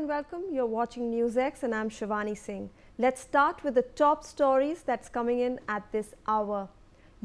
and welcome. You're watching NewsX and I'm Shivani Singh. Let's start with the top stories that's coming in at this hour.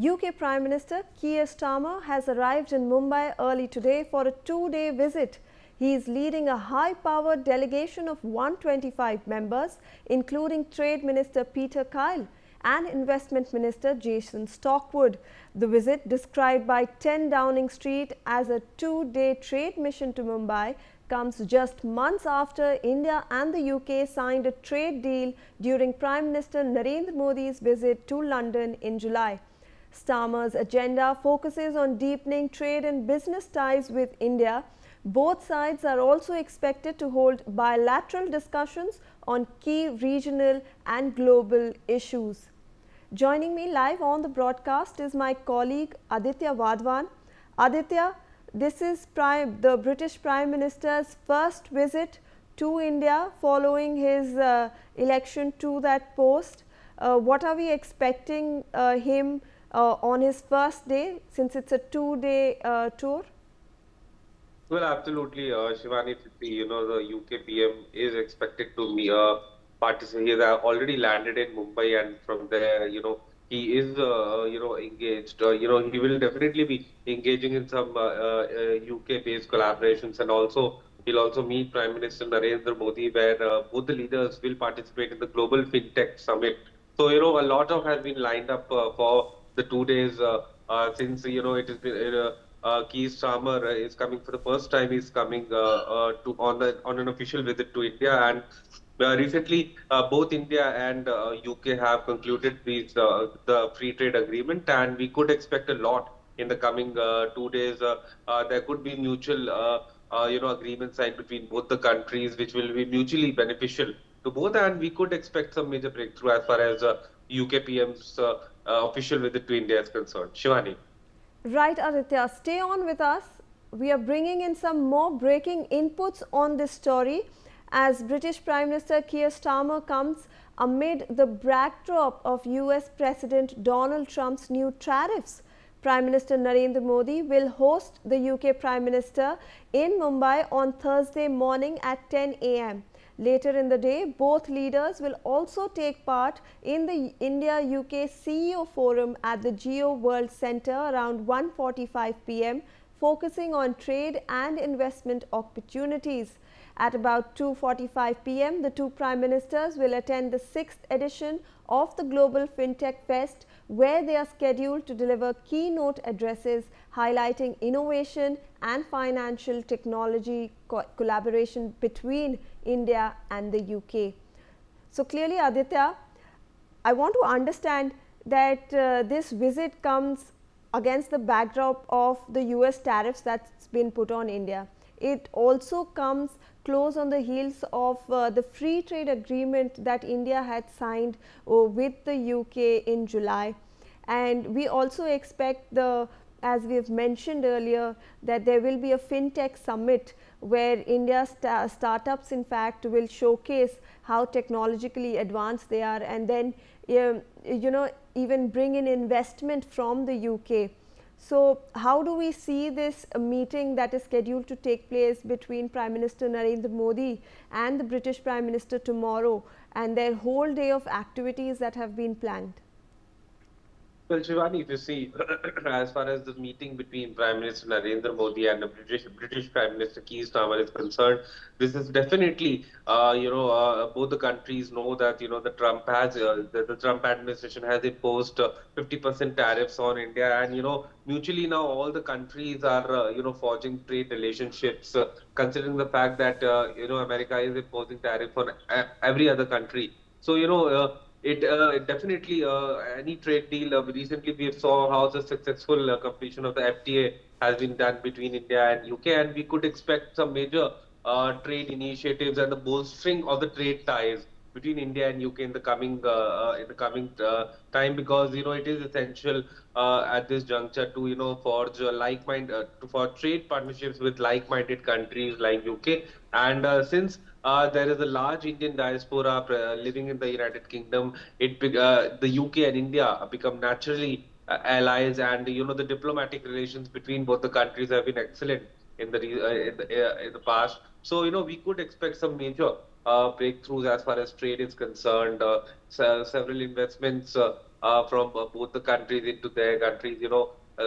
UK Prime Minister Keir Starmer has arrived in Mumbai early today for a two-day visit. He is leading a high-powered delegation of 125 members, including Trade Minister Peter Kyle and Investment Minister Jason Stockwood. The visit, described by 10 Downing Street as a two-day trade mission to Mumbai, comes just months after India and the UK signed a trade deal during Prime Minister Narendra Modi's visit to London in July. Starmer's agenda focuses on deepening trade and business ties with India. Both sides are also expected to hold bilateral discussions on key regional and global issues. Joining me live on the broadcast is my colleague Aditya Wadhwan. Aditya, this is the British Prime Minister's first visit to India following his election to that post. What are we expecting him on his first day, since it's a two-day tour? Well, absolutely, Shivani. The UK PM is expected to participate. He has already landed in Mumbai, and from there, he is, engaged. He will definitely be engaging in some UK-based collaborations, and also he'll also meet Prime Minister Narendra Modi, where both the leaders will participate in the Global FinTech Summit. So, a lot of has been lined up for the 2 days since it has been. Keir Starmer is coming for the first time. He's coming on an official visit to India, and recently both India and UK have concluded the free trade agreement, and we could expect a lot in the coming 2 days. There could be mutual agreements signed between both the countries, which will be mutually beneficial to both, and we could expect some major breakthrough as far as UK PM's official visit to India is concerned. Shivani. Right, Aditya, stay on with us. We are bringing in some more breaking inputs on this story as British Prime Minister Keir Starmer comes amid the backdrop of US President Donald Trump's new tariffs. Prime Minister Narendra Modi will host the UK Prime Minister in Mumbai on Thursday morning at 10 a.m. Later in the day, both leaders will also take part in the India-UK CEO Forum at the Geo World Centre around 1:45 p.m, focusing on trade and investment opportunities. At about 2:45 p.m, the two Prime Ministers will attend the 6th edition of the Global FinTech Fest, where they are scheduled to deliver keynote addresses highlighting innovation and financial technology collaboration between India and the UK. So clearly, Aditya, I want to understand that this visit comes against the backdrop of the US tariffs that's been put on India. It also comes close on the heels of the free trade agreement that India had signed with the UK in July. And we also expect as we have mentioned earlier, that there will be a FinTech summit where India's startups in fact will showcase how technologically advanced they are, and then even bring in investment from the UK. So how do we see this meeting that is scheduled to take place between Prime Minister Narendra Modi and the British Prime Minister tomorrow, and their whole day of activities that have been planned? Well, Shivani, if you see, as far as the meeting between Prime Minister Narendra Modi and the British Prime Minister Keir Starmer is concerned, this is definitely, both the countries know that, the Trump administration has imposed 50% tariffs on India, and, mutually now all the countries are, forging trade relationships, considering the fact that, America is imposing tariffs on every other country. So, it definitely any trade deal. Recently, we saw how the successful completion of the FTA has been done between India and UK, and we could expect some major trade initiatives and the bolstering of the trade ties between India and UK in the coming time, because it is essential at this juncture to forge for trade partnerships with like-minded countries like UK, and since there is a large Indian diaspora living in the United Kingdom. The UK and India become naturally allies, and the diplomatic relations between both the countries have been excellent in the past. So, we could expect some major breakthroughs as far as trade is concerned. Several investments from both the countries into their countries.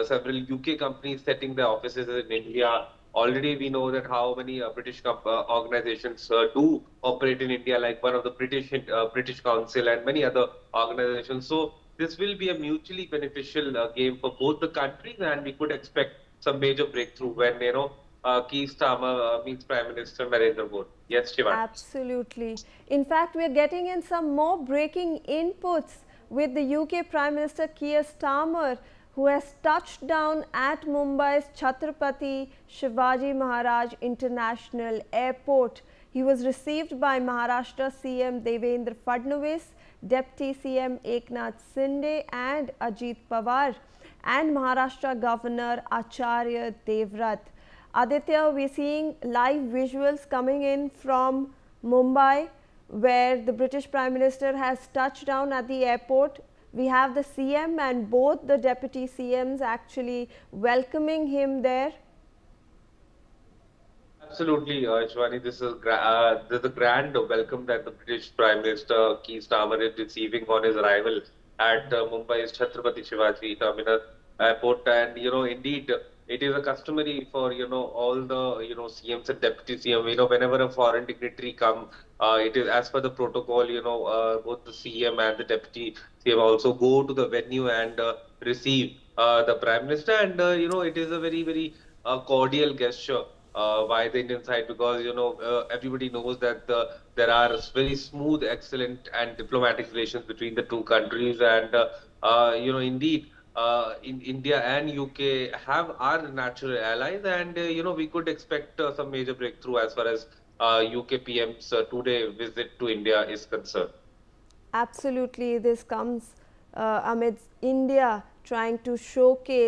Several UK companies setting their offices in India. Already, we know that how many British organizations do operate in India, like one of the British Council and many other organizations. So this will be a mutually beneficial game for both the countries, and we could expect some major breakthrough when Keir Starmer meets Prime Minister Narendra Modi. Yes, Shivan. Absolutely. In fact, we are getting in some more breaking inputs with the UK Prime Minister Keir Starmer, who has touched down at Mumbai's Chhatrapati Shivaji Maharaj International Airport. He was received by Maharashtra CM Devendra Fadnavis, Deputy CM Eknath Shinde and Ajit Pawar, and Maharashtra Governor Acharya Devrat. Aditya, we're seeing live visuals coming in from Mumbai, where the British Prime Minister has touched down at the airport. We have the CM and both the deputy CMs actually welcoming him there. Absolutely, Shivani. This is a grand welcome that the British Prime Minister Keir Starmer is receiving on his arrival at Mumbai's Chhatrapati Shivaji Terminal Airport. And indeed, it is a customary for all the CMs and deputy CM. Whenever a foreign dignitary come, it is as per the protocol. Both the CM and the deputy CM also go to the venue and receive the Prime Minister. And it is a very very cordial gesture by the Indian side, because everybody knows that there are very smooth, excellent, and diplomatic relations between the two countries, and indeed, in India and UK have our natural allies, and we could expect some major breakthrough as far as UK PM's two-day visit to India is concerned. Absolutely, this comes amidst India trying to showcase